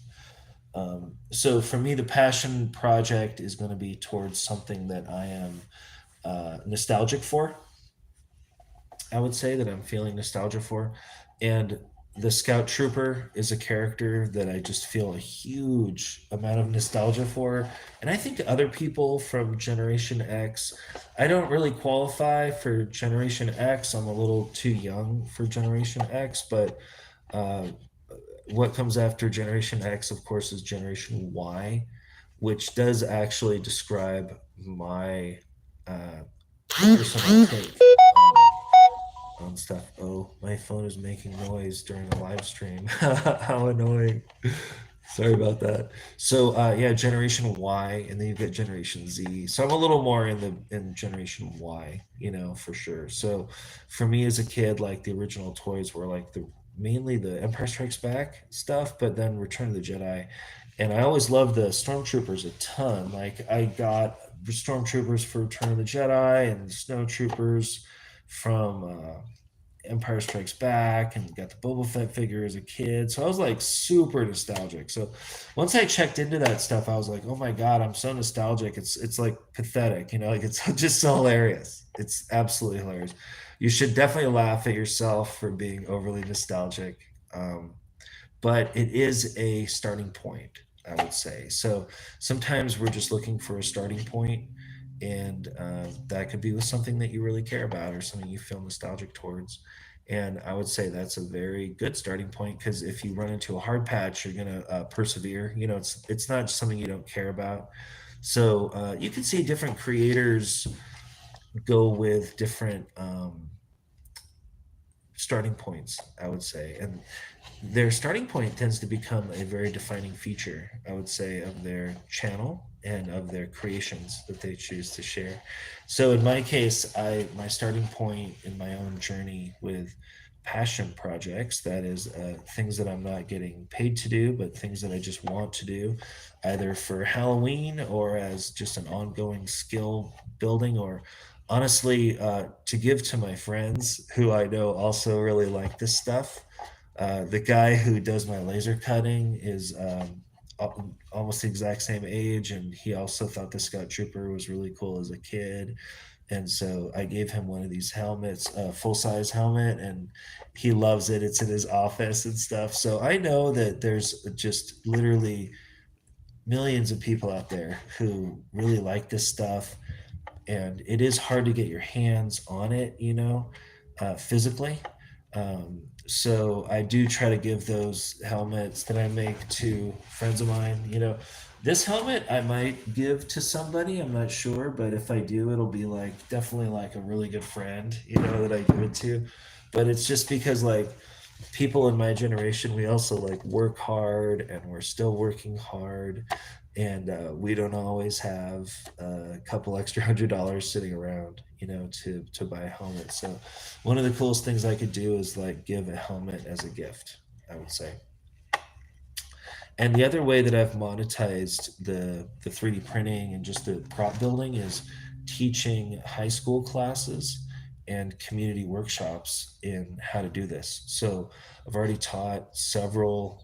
So for me, the passion project is going to be towards something that I am nostalgic for. I would say that I'm feeling nostalgia for. And the Scout Trooper is a character that I just feel a huge amount of nostalgia for. And I think other people from Generation X, I don't really qualify for Generation X. I'm a little too young for Generation X, but uh, what comes after Generation X, of course, is Generation Y, which does actually describe my personal take on stuff. Oh, my phone is making noise during a live stream. How annoying. Sorry about that. So yeah, Generation Y, and then you get Generation Z. So I'm a little more in Generation Y, for sure. So for me as a kid, like the original toys were like the mainly the Empire Strikes Back stuff, but then Return of the Jedi. And I always loved the Stormtroopers a ton. Like I got Stormtroopers for Return of the Jedi and Snow Troopers from Empire Strikes Back, and got the Boba Fett figure as a kid. So I was like super nostalgic. So once I checked into that stuff, I was like, oh my God, I'm so nostalgic. It's like pathetic, like it's just so hilarious. It's absolutely hilarious. You should definitely laugh at yourself for being overly nostalgic. But it is a starting point, I would say. So sometimes we're just looking for a starting point, and that could be with something that you really care about or something you feel nostalgic towards. And I would say that's a very good starting point, because if you run into a hard patch, you're gonna persevere. It's not just something you don't care about. So you can see different creators go with different starting points, I would say, and their starting point tends to become a very defining feature, I would say, of their channel and of their creations that they choose to share. So in my case, my starting point in my own journey with passion projects. That is things that I'm not getting paid to do, but things that I just want to do, either for Halloween or as just an ongoing skill building, or honestly to give to my friends who I know also really like this stuff. The guy who does my laser cutting is almost the exact same age, and he also thought the Scout Trooper was really cool as a kid. And so I gave him one of these helmets, a full size helmet, and he loves it. It's in his office and stuff. So I know that there's just literally millions of people out there who really like this stuff, and it is hard to get your hands on it, physically. So I do try to give those helmets that I make to friends of mine. This helmet I might give to somebody. I'm not sure, but if I do, it'll be like definitely like a really good friend, that I give it to. But it's just because like people in my generation, we also like work hard and we're still working hard, and we don't always have a couple extra $100 sitting around, to buy a helmet. So one of the coolest things I could do is like give a helmet as a gift, I would say. And the other way that I've monetized the 3D printing and just the prop building is teaching high school classes and community workshops in how to do this. So I've already taught several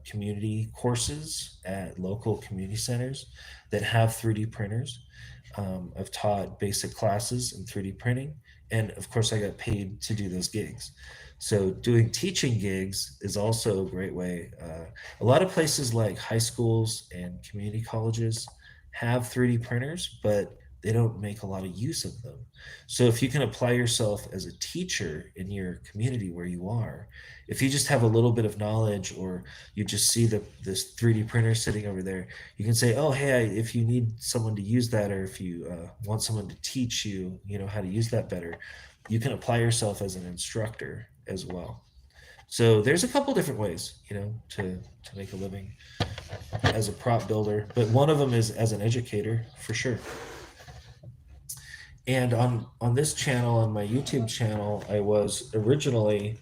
community courses at local community centers that have 3D printers. I've taught basic classes in 3D printing, and of course, I got paid to do those gigs. So doing teaching gigs is also a great way. A lot of places like high schools and community colleges have 3D printers, but they don't make a lot of use of them. So if you can apply yourself as a teacher in your community where you are, if you just have a little bit of knowledge, or you just see this 3D printer sitting over there, you can say, "Oh, hey, if you need someone to use that, or if you want someone to teach you, how to use that better, you can apply yourself as an instructor as well." So there's a couple different ways, to make a living as a prop builder, but one of them is as an educator for sure. And on this channel, on my YouTube channel, I was originally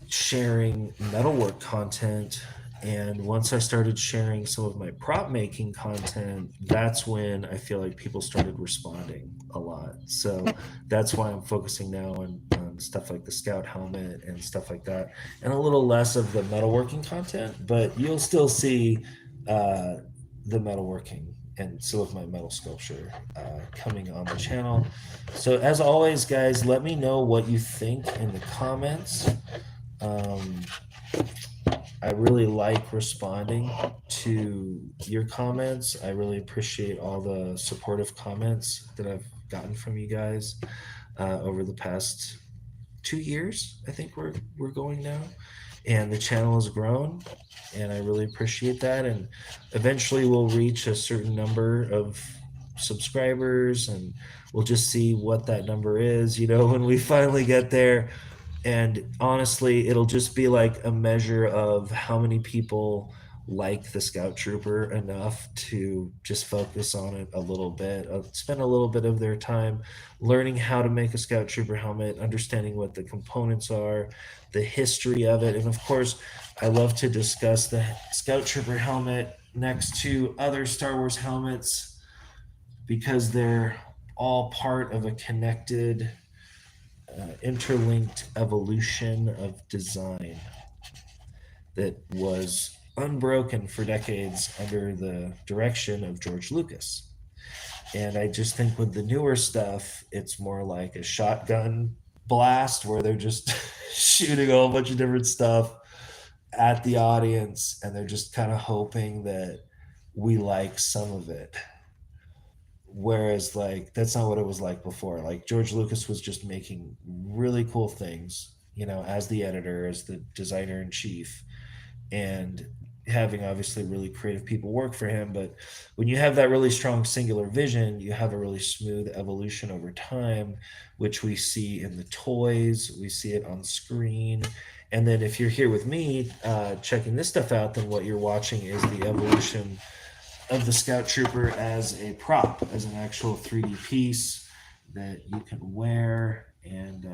sharing metalwork content, and once I started sharing some of my prop making content, that's when I feel like people started responding a lot. So that's why I'm focusing now on stuff like the Scout helmet and stuff like that, and a little less of the metalworking content, but you'll still see the metalworking and some of my metal sculpture coming on the channel. So as always, guys, let me know what you think in the comments. um, I really like responding to your comments. I really appreciate all the supportive comments that I've gotten from you guys over the past 2 years. I think we're going now, and the channel has grown, and I really appreciate that. And eventually, we'll reach a certain number of subscribers, and we'll just see what that number is. When we finally get there, and honestly, it'll just be like a measure of how many people like the Scout Trooper enough to just focus on it a little bit, spend a little bit of their time learning how to make a Scout Trooper helmet, understanding what the components are, the history of it. And of course, I love to discuss the Scout Trooper helmet next to other Star Wars helmets, because they're all part of a connected, interlinked evolution of design that was unbroken for decades under the direction of George Lucas. And I just think with the newer stuff, it's more like a shotgun blast where they're just shooting a whole bunch of different stuff at the audience, and they're just kind of hoping that we like some of it. Whereas like that's not what it was like before. Like George Lucas was just making really cool things, as the editor, as the designer in chief, and having obviously really creative people work for him. But when you have that really strong singular vision, you have a really smooth evolution over time, which we see in the toys, we see it on screen. And then if you're here with me checking this stuff out, then what you're watching is the evolution of the Scout Trooper as a prop, as an actual 3D piece that you can wear. And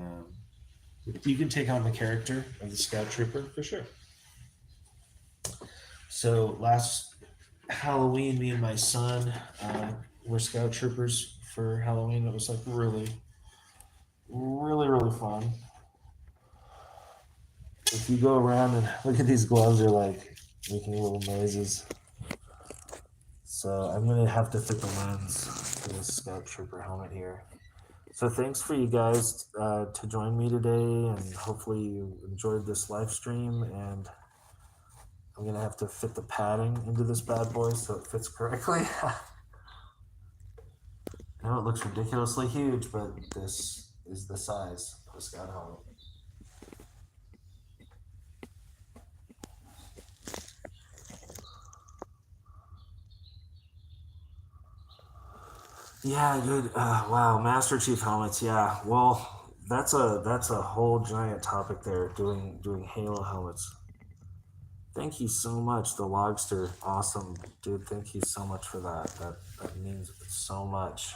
You can take on the character of the Scout Trooper for sure. So last Halloween, me and my son were Scout Troopers for Halloween. It was like really, really, really fun. If you go around and look at these gloves, they're like making little noises. So I'm gonna have to fit the lens to this Scout Trooper helmet here. So thanks for you guys to join me today, and hopefully you enjoyed this live stream. And I'm gonna have to fit the padding into this bad boy so it fits correctly. I know it looks ridiculously huge, but this is the size of a Scout helmet. Yeah, dude. Wow, Master Chief helmets. Yeah. Well, that's a whole giant topic there. Doing Halo helmets. Thank you so much, the Logster. Awesome, dude. Thank you so much for that. That means so much.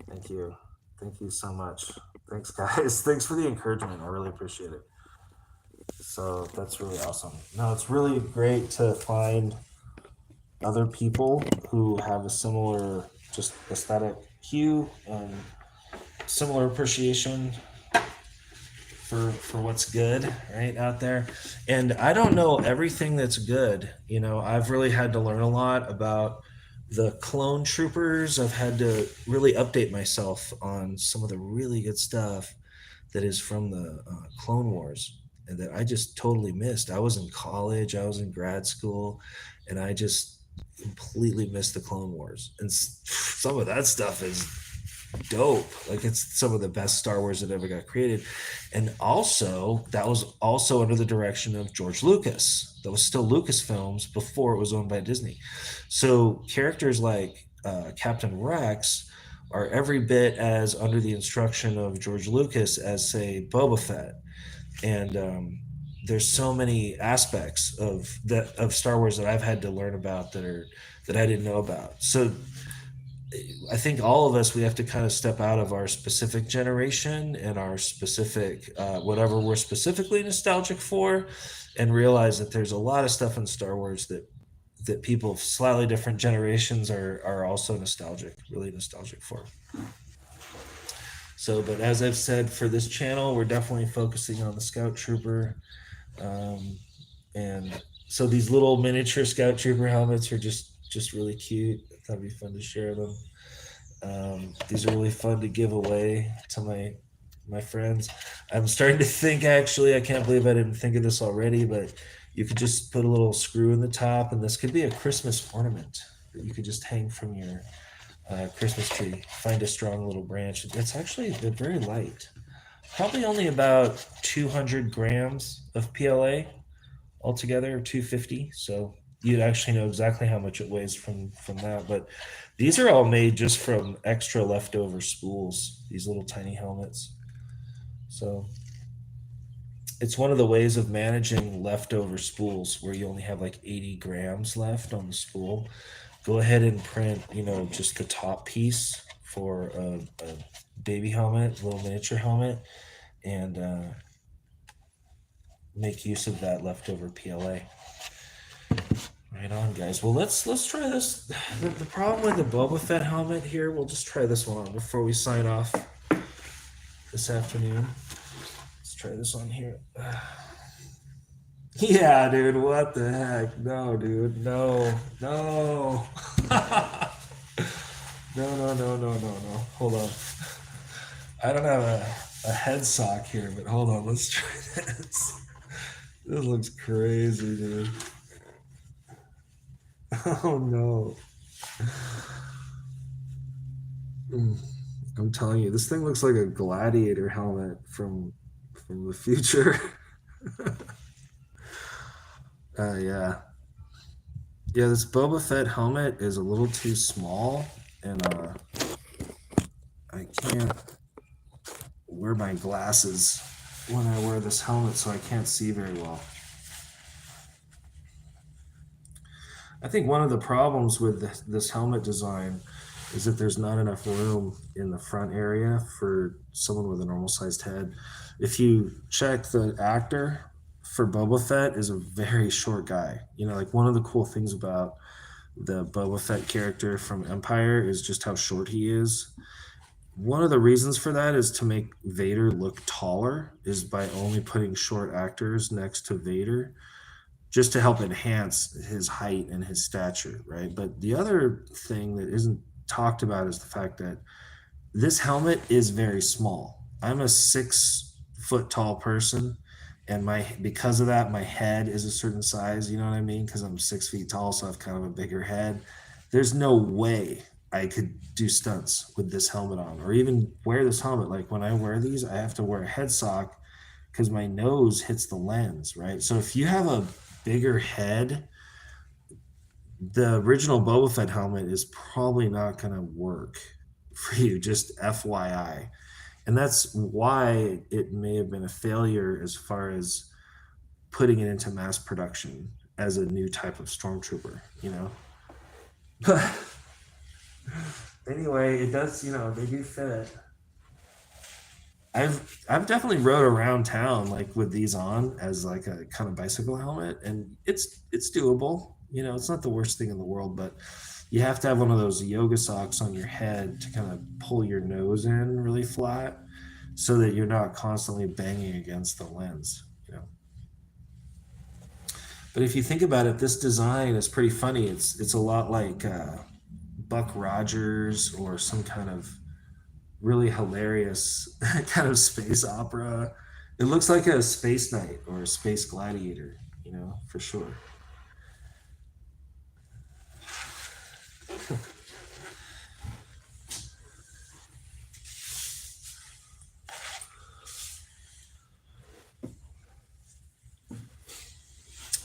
Thank you. Thank you so much. Thanks, guys. Thanks for the encouragement. I really appreciate it. So that's really awesome. No, it's really great to find other people who have a similar just aesthetic hue and similar appreciation for what's good right out there. And I don't know everything that's good. I've really had to learn a lot about the clone troopers. I've had to really update myself on some of the really good stuff that is from the Clone Wars and that I just totally missed. I was in college, I was in grad school, and I just completely missed the Clone Wars. And some of that stuff is dope. Like, it's some of the best Star Wars that ever got created. And also, that was also under the direction of George Lucas. That was still Lucasfilms before it was owned by Disney. So characters like Captain Rex are every bit as under the instruction of George Lucas as, say, Boba Fett. And there's so many aspects of Star Wars that I've had to learn about that I didn't know about. So I think all of us, we have to kind of step out of our specific generation and our specific whatever we're specifically nostalgic for, and realize that there's a lot of stuff in Star Wars that people of slightly different generations are also really nostalgic for. So, but as I've said, for this channel, we're definitely focusing on the Scout Trooper. And so these little miniature Scout Trooper helmets are just really cute. That'd be fun to share them. These are really fun to give away to my friends. I'm starting to think, actually, I can't believe I didn't think of this already, but you could just put a little screw in the top, and this could be a Christmas ornament that you could just hang from your Christmas tree. Find a strong little branch. They're very light. Probably only about 200 grams of PLA altogether, or 250. So you'd actually know exactly how much it weighs from that. But these are all made just from extra leftover spools, these little tiny helmets. So it's one of the ways of managing leftover spools where you only have like 80 grams left on the spool. Go ahead and print, just the top piece for a baby helmet, a little miniature helmet, and make use of that leftover PLA. Right on, guys. Well, let's try this. The problem with the Boba Fett helmet here, we'll just try this one on before we sign off this afternoon. Let's try this on here. Yeah, dude, what the heck? No, dude, no. No, no. Hold on. I don't have a head sock here, but hold on. Let's try this. This looks crazy, dude. Oh no. I'm telling you, this thing looks like a gladiator helmet from the future. Yeah. Yeah, this Boba Fett helmet is a little too small, and I can't wear my glasses when I wear this helmet, so I can't see very well. I think one of the problems with this helmet design is that there's not enough room in the front area for someone with a normal sized head. If you check, the actor for Boba Fett is a very short guy. You know, like one of the cool things about the Boba Fett character from Empire is just how short he is. One of the reasons for that is to make Vader look taller, is by only putting short actors next to Vader, just to help enhance his height and his stature, right? But the other thing that isn't talked about is the fact that this helmet is very small. I'm a 6 foot tall person, and my because of that, my head is a certain size. You know what I mean? Because I'm 6 feet tall, so I have kind of a bigger head. There's no way I could do stunts with this helmet on, or even wear this helmet. Like when I wear these, I have to wear a head sock because my nose hits the lens, right? So if you have a bigger head, the original Boba Fett helmet is probably not going to work for you, just FYI. And that's why it may have been a failure as far as putting it into mass production as a new type of stormtrooper, you know? But anyway, it does, you know, they do fit. I've definitely rode around town like with these on as like a kind of bicycle helmet, and it's doable. You know, it's not the worst thing in the world, but you have to have one of those yoga socks on your head to kind of pull your nose in really flat so that you're not constantly banging against the lens, you know. But if you think about it, this design is pretty funny. It's a lot like Buck Rogers or some kind of really hilarious kind of space opera. It looks like a space knight or a space gladiator, you know, for sure.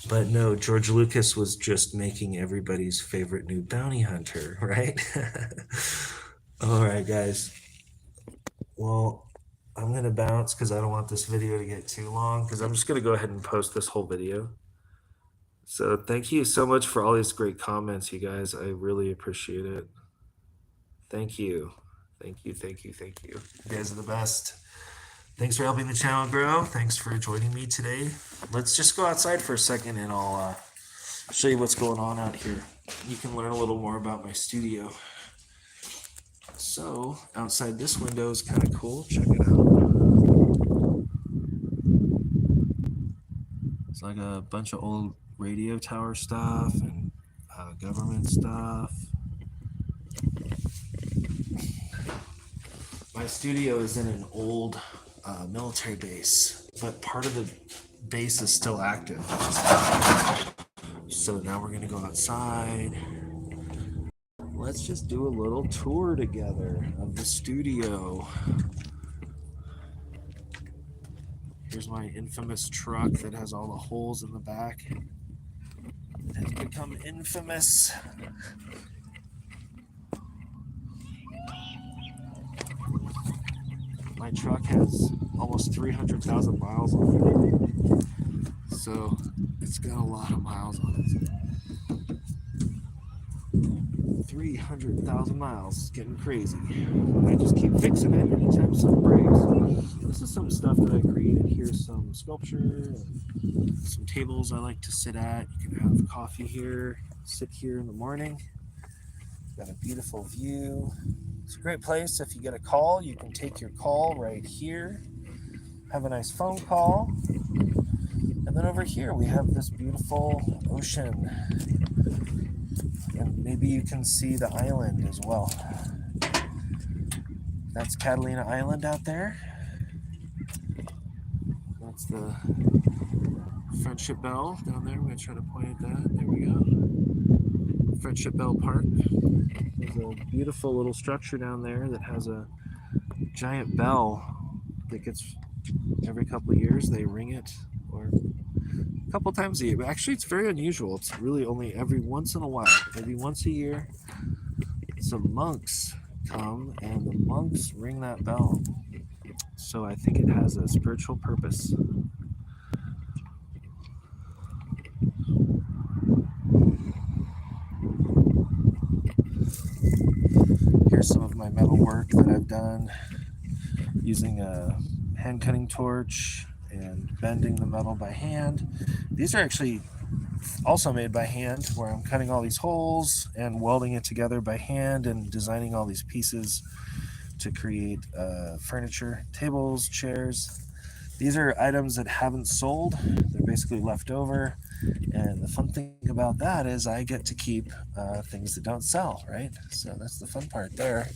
But no, George Lucas was just making everybody's favorite new bounty hunter, right? All right, guys. Well, I'm going to bounce because I don't want this video to get too long, because I'm just going to go ahead and post this whole video. So thank you so much for all these great comments, you guys. I really appreciate it. Thank you. Thank you. Thank you. Thank you. You guys are the best. Thanks for helping the channel grow. Thanks for joining me today. Let's just go outside for a second and I'll show you what's going on out here. You can learn a little more about my studio. So outside this window is kind of cool. Check it out. It's like a bunch of old radio tower stuff and government stuff. My studio is in an old military base, but part of the base is still active. So now we're gonna go outside. Let's just do a little tour together of the studio. Here's my infamous truck that has all the holes in the back. It has become infamous. My truck has almost 300,000 miles on it. So it's got a lot of miles on it. 300,000 miles. It's getting crazy. I just keep fixing it anytime something breaks. This is some stuff that I created. Here's some sculpture and some tables I like to sit at. You can have coffee here, sit here in the morning. Got a beautiful view. It's a great place. If you get a call, you can take your call right here. Have a nice phone call. And then over here we have this beautiful ocean. And maybe you can see the island as well. That's Catalina Island out there. That's the Friendship Bell down there. I'm going to try to point at that. There we go. Friendship Bell Park. There's a beautiful little structure down there that has a giant bell that gets, every couple of years they ring it, or a couple times a year. But actually it's very unusual. It's really only every once in a while, maybe once a year. Some monks come and the monks ring that bell. So I think it has a spiritual purpose. work that I've done using a hand cutting torch and bending the metal by hand. These are actually also made by hand, where I'm cutting all these holes and welding it together by hand and designing all these pieces to create furniture, tables, chairs. These are items that haven't sold. They're basically left over. And the fun thing about that is I get to keep things that don't sell, right? So that's the fun part there.